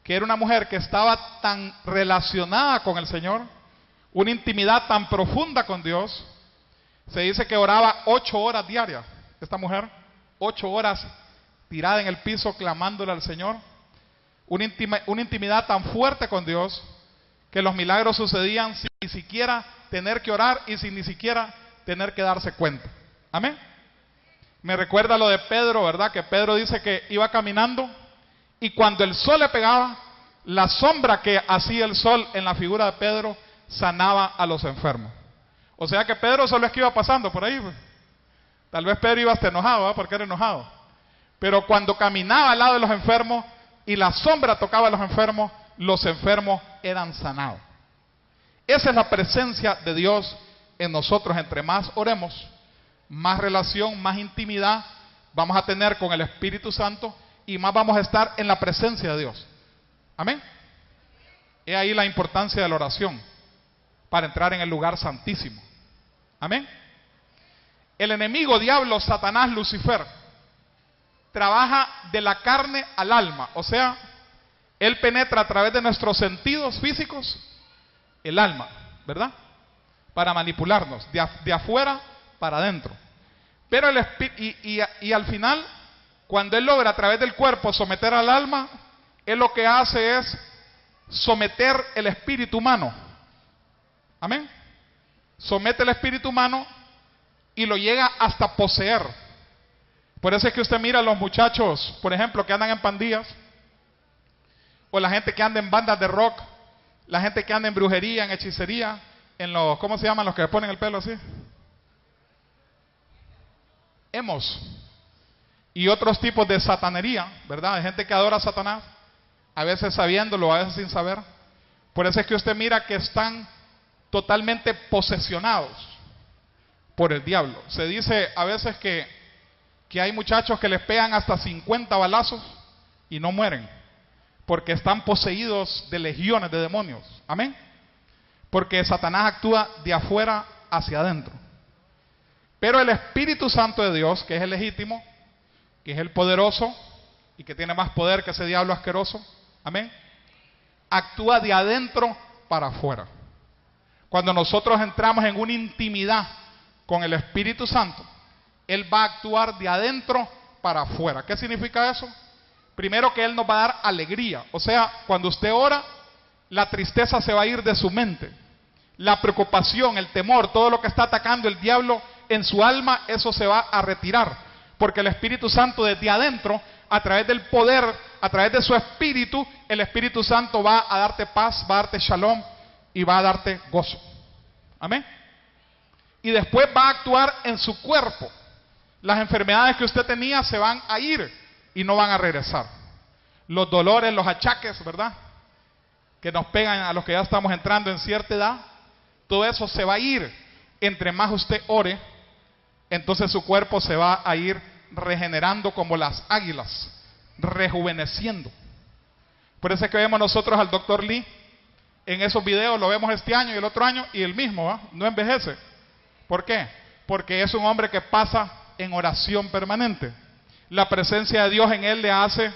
que era una mujer que estaba tan relacionada con el Señor, una intimidad tan profunda con Dios. Se dice que oraba 8 horas diarias, esta mujer, 8 horas tirada en el piso clamándole al Señor. Una intimidad tan fuerte con Dios, que los milagros sucedían sin ni siquiera tener que orar y sin ni siquiera tener que darse cuenta. Amén. Me recuerda lo de Pedro, ¿verdad? Que Pedro dice que iba caminando y cuando el sol le pegaba, la sombra que hacía el sol en la figura de Pedro sanaba a los enfermos. O sea que Pedro solo es que iba pasando por ahí, pues. Tal vez Pedro iba hasta enojado, ¿verdad? Porque era enojado. Pero cuando caminaba al lado de los enfermos y la sombra tocaba a los enfermos eran sanados. Esa es la presencia de Dios en nosotros. Entre más oremos, más relación, más intimidad vamos a tener con el Espíritu Santo y más vamos a estar en la presencia de Dios. Amén. He ahí la importancia de la oración para entrar en el lugar santísimo. Amén. El enemigo, diablo, Satanás, Lucifer, trabaja de la carne al alma. O sea, él penetra a través de nuestros sentidos físicos el alma, ¿verdad? Para manipularnos de afuera para adentro. Pero y al final, cuando él logra a través del cuerpo someter al alma, él lo que hace es someter el espíritu humano. Amén. Somete el espíritu humano y lo llega hasta poseer. Por eso es que usted mira a los muchachos, por ejemplo, que andan en pandillas, o la gente que anda en bandas de rock, la gente que anda en brujería, en hechicería, en los, ¿cómo se llaman los que ponen el pelo así? Emos. Y otros tipos de satanería, ¿verdad? Hay gente que adora a Satanás, a veces sabiéndolo, a veces sin saber. Por eso es que usted mira que están totalmente posesionados por el diablo. Se dice a veces que hay muchachos que les pegan hasta 50 balazos y no mueren, porque están poseídos de legiones de demonios. Amén. Porque Satanás actúa de afuera hacia adentro. Pero el Espíritu Santo de Dios, que es el legítimo, que es el poderoso y que tiene más poder que ese diablo asqueroso, amén, actúa de adentro para afuera. Cuando nosotros entramos en una intimidad con el Espíritu Santo, Él va a actuar de adentro para afuera. ¿Qué significa eso? Primero, que Él nos va a dar alegría. O sea, cuando usted ora, la tristeza se va a ir de su mente. La preocupación, el temor, todo lo que está atacando el diablo en su alma, eso se va a retirar. Porque el Espíritu Santo desde adentro, a través del poder, a través de su Espíritu, el Espíritu Santo va a darte paz, va a darte shalom y va a darte gozo. Amén. Y después va a actuar en su cuerpo. Las enfermedades que usted tenía se van a ir y no van a regresar. Los dolores, los achaques, ¿verdad? que nos pegan a los que ya estamos entrando en cierta edad, todo eso se va a ir. Entre más usted ore, entonces su cuerpo se va a ir regenerando como las águilas, rejuveneciendo. Por eso es que vemos nosotros al Dr. Lee en esos videos, lo vemos este año y el otro año, y el mismo, ¿va? No envejece. ¿Por qué? Porque es un hombre que pasa en oración permanente. La presencia de Dios en él le hace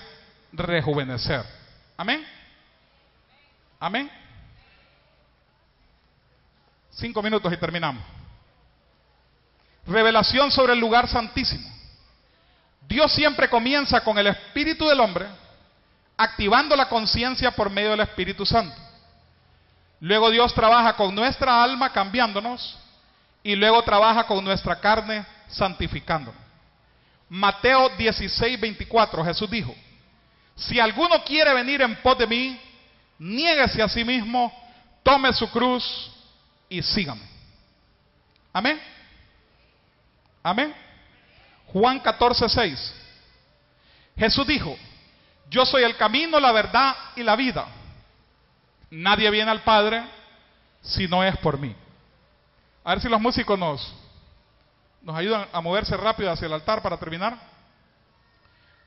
rejuvenecer. Amén. Amén. 5 minutos y terminamos. Revelación sobre el lugar santísimo. Dios siempre comienza con el espíritu del hombre, activando la conciencia por medio del Espíritu Santo. Luego Dios trabaja con nuestra alma cambiándonos, y luego trabaja con nuestra carne santificándonos. Mateo 16:24, Jesús dijo: si alguno quiere venir en pos de mí, niéguese a sí mismo, tome su cruz y sígame. Amén. Amén. Juan 14:6. Jesús dijo: yo soy el camino, la verdad y la vida. Nadie viene al Padre si no es por mí. A ver si los músicos nos ayudan a moverse rápido hacia el altar para terminar.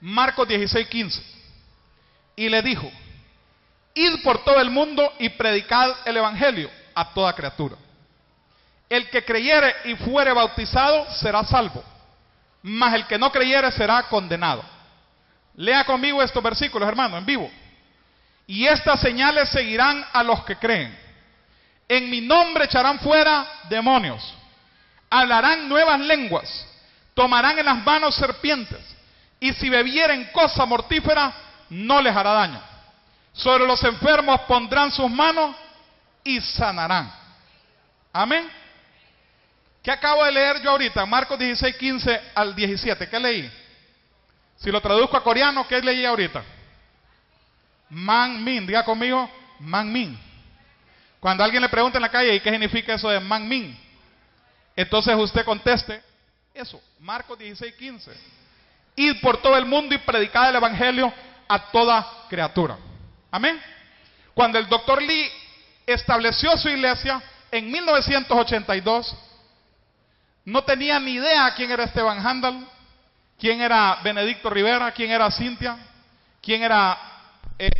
Marcos 16:15. Y le dijo: id por todo el mundo y predicad el evangelio a toda criatura. El que creyere y fuere bautizado será salvo, mas el que no creyere será condenado. Lea conmigo estos versículos, hermano, en vivo. Y estas señales seguirán a los que creen. En mi nombre echarán fuera demonios, hablarán nuevas lenguas, tomarán en las manos serpientes, y si bebieren cosa mortífera no les hará daño. Sobre los enfermos pondrán sus manos y sanarán. Amén. ¿Qué acabo de leer yo ahorita? Marcos 16:15 al 17. ¿Qué leí? Si lo traduzco a coreano, ¿qué leí ahorita? Man min. Diga conmigo, man min. Cuando alguien le pregunta en la calle, ¿y qué significa eso de man min? Entonces usted conteste eso. Marcos 16:15. Id por todo el mundo y predicad el evangelio a toda criatura. Amén. Cuando el Dr. Lee estableció su iglesia en 1982, no tenía ni idea quién era Esteban Handal, quién era Benedicto Rivera, quién era Cintia, quién era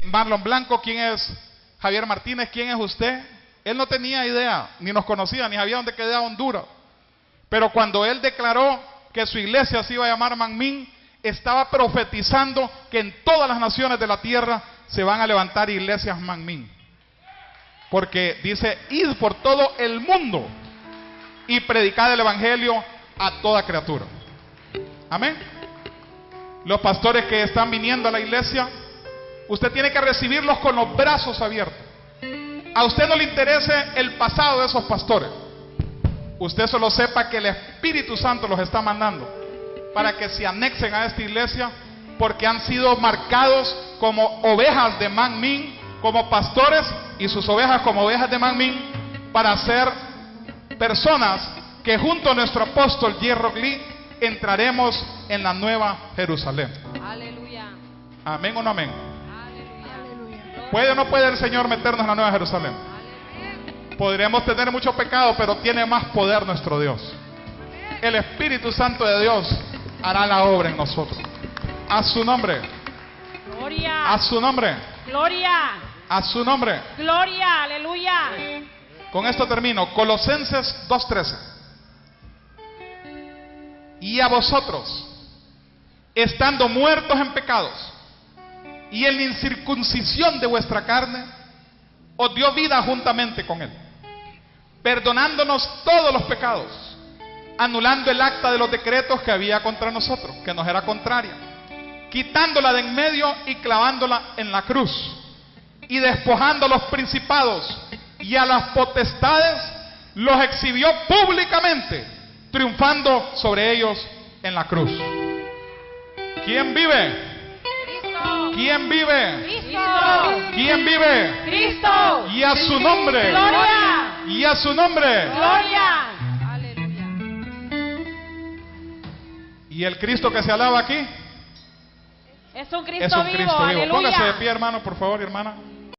Marlon Blanco, quién es Javier Martínez, quién es usted. Él no tenía idea, ni nos conocía, ni sabía dónde quedaba Honduras. Pero cuando él declaró que su iglesia se iba a llamar Manmin, estaba profetizando que en todas las naciones de la tierra se van a levantar iglesias Manmin. Porque dice: id por todo el mundo y predicad el evangelio a toda criatura. Amén. Los pastores que están viniendo a la iglesia, usted tiene que recibirlos con los brazos abiertos. A usted no le interese el pasado de esos pastores. Usted solo sepa que el Espíritu Santo los está mandando para que se anexen a esta iglesia, porque han sido marcados como ovejas de Manmin, como pastores, y sus ovejas como ovejas de Manmin, para ser personas que junto a nuestro apóstol Jerry Lee entraremos en la nueva Jerusalén. Aleluya. Amén o no amén. Aleluya. ¿Puede o no puede el Señor meternos en la nueva Jerusalén? Podremos tener mucho pecado, pero tiene más poder nuestro Dios. El Espíritu Santo de Dios hará la obra en nosotros. A su nombre. Gloria. A su nombre. Gloria. A su nombre. Gloria. Aleluya. Con esto termino. Colosenses 2:13. Y a vosotros, estando muertos en pecados y en la incircuncisión de vuestra carne, os dio vida juntamente con él, perdonándonos todos los pecados, anulando el acta de los decretos que había contra nosotros, que nos era contraria, quitándola de en medio y clavándola en la cruz, y despojando a los principados y a las potestades, los exhibió públicamente, triunfando sobre ellos en la cruz. ¿Quién vive? Cristo. ¿Quién vive? Cristo. ¿Quién vive? Cristo. Y a su nombre. Gloria. Y a su nombre. Gloria. Aleluya. Y el Cristo que se alaba aquí Es un Cristo es un vivo. Cristo vivo. Aleluya. Póngase de pie, hermano, por favor, hermana.